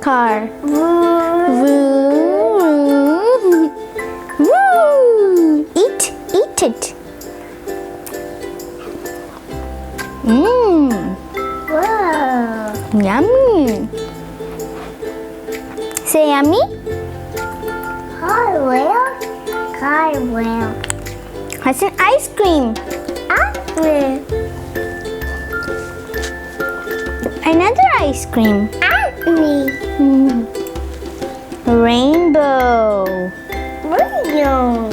car. Woo. Woo. Eat it. Wow. Yummy. Say yummy. Carwell. That's an ice cream. Apple. Another ice cream. Apple. Rainbow. Rainbow.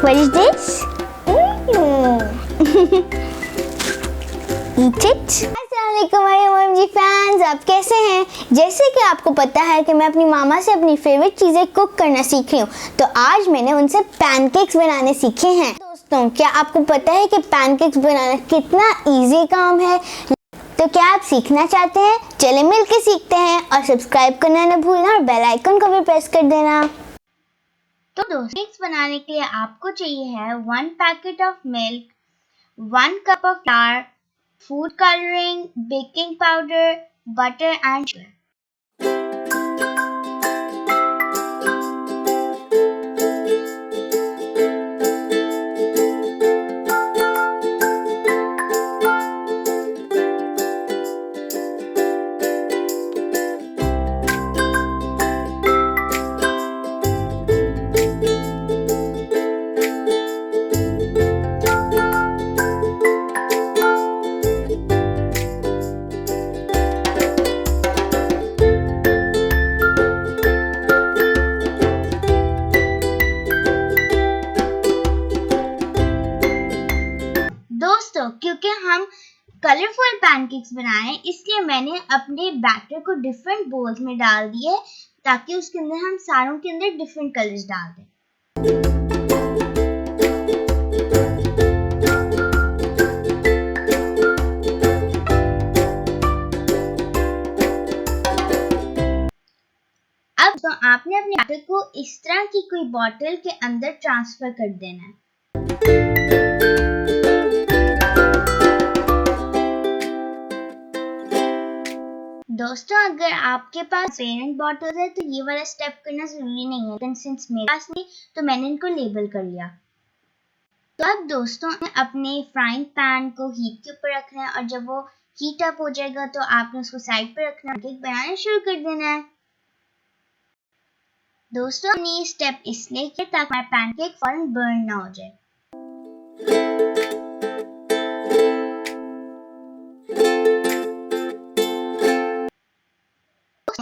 What is this? Eat it. अस्सलामुअलैकुम OMG fans, आप कैसे हैं? जैसे कि आपको पता है कि मैं अपनी मामा से अपनी फेवरेट चीज़ें कुक करना सीख रही हूँ, तो आज मैंने उनसे पैनकेक्स बनाने सीखे हैं। दोस्तों, क्या आपको पता है कि पैनकेक्स बनाना कितना इजी काम है? तो क्या आप सीखना चाहते हैं? चले मिल के सीखते हैं और सब्सक्राइब करना न भूलना और बेल आइकन को भी प्रेस कर देना। तो दोस्तों, केक्स बनाने के लिए आपको चाहिए है 1 packet of milk, 1 cup of flower, food coloring, baking powder, butter and sugar. दोस्तों, क्योंकि हम कलरफुल पैनकेक्स बनाए इसलिए मैंने अपने बैटर को डिफरेंट बोल्स में डाल दिए ताकि उसके अंदर हम सारों के अंदर डिफरेंट कलर्स डाल दें। अब तो आपने अपने बैटर को इस तरह की कोई बॉटल के अंदर ट्रांसफर कर देना है। दोस्तों, अगर आपके पास ट्रांसपेरेंट बॉटल्स है तो ये वाला स्टेप करना जरूरी नहीं है, लेकिन सिंस मेरे पास नहीं तो मैंने इनको लेबल कर लिया। तो अब दोस्तों, अपने फ्राइंग पैन को हीट के ऊपर रखना है और जब वो हीट अप हो जाएगा तो आपने उसको साइड पर रखना है, केक बनाना शुरू कर देना है। दोस्तों, हमने ये स्टेप इसलिए किया ताकि हमारा पैनकेक फौरन बर्न ना हो जाए।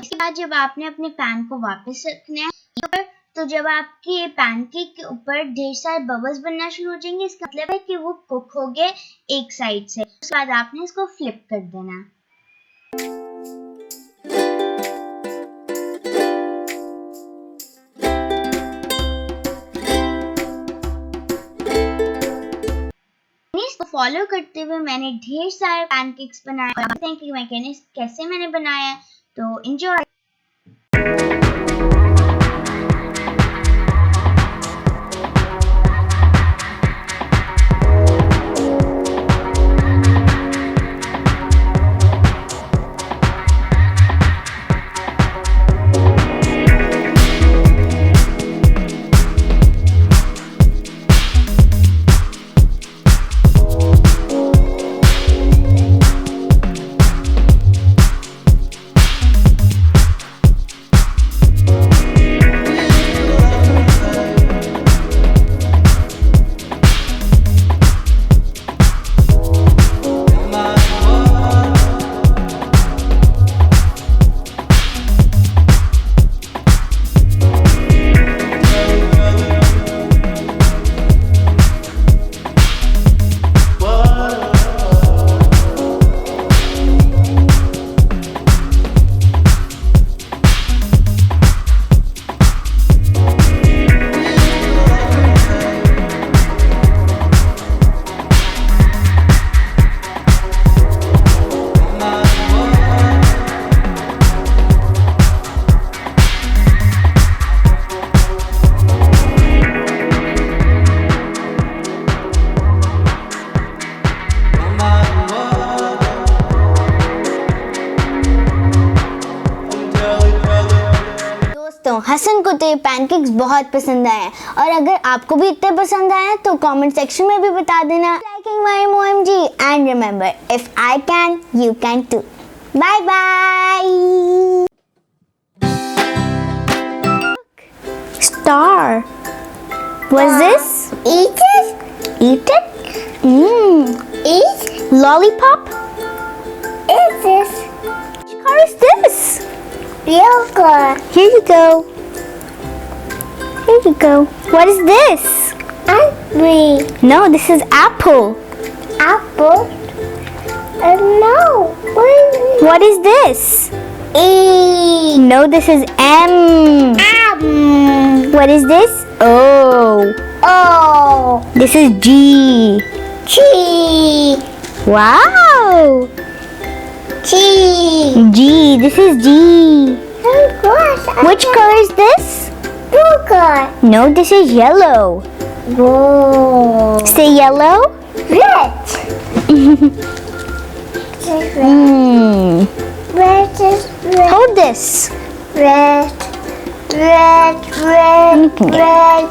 इसके बाद जब आपने अपने पैन को वापस रखना है तो जब आपके पैनकेक के ऊपर ढेर सारे बबल्स बनना शुरू हो जाएंगे, इसका मतलब है कि वो कुक हो गए एक साइड से। उसके बाद आपने इसको फ्लिप कर देना। इसको फॉलो करते हुए मैंने ढेर सारे पैनकेक्स बनाए। देखते हैं कि मैं कैसे मैंने बनाया, तो एंजॉय। हसन को तो ये पैनकेक्स बहुत पसंद आए हैं और अगर आपको भी इतने पसंद आए तो कमेंट सेक्शन में भी बता देना। Liking my OMG and remember, if I can, you can too. Bye bye. Star. What's this? Eat it. Eat it? Eat. Lollipop? Eat this. Which car is this? Yogurt. Here you go. Here you go. What is this? Angry. No, this is apple. Apple. No. What is this? E. No, this is M. What is this? O. O. This is G. G. Wow. G. G. This is G. Oh gosh. Which color is this? Yogurt. No, this is yellow. Whoa. Say yellow. Red. Red is red. Hold this. Red. Red. Red. You can get it. Red.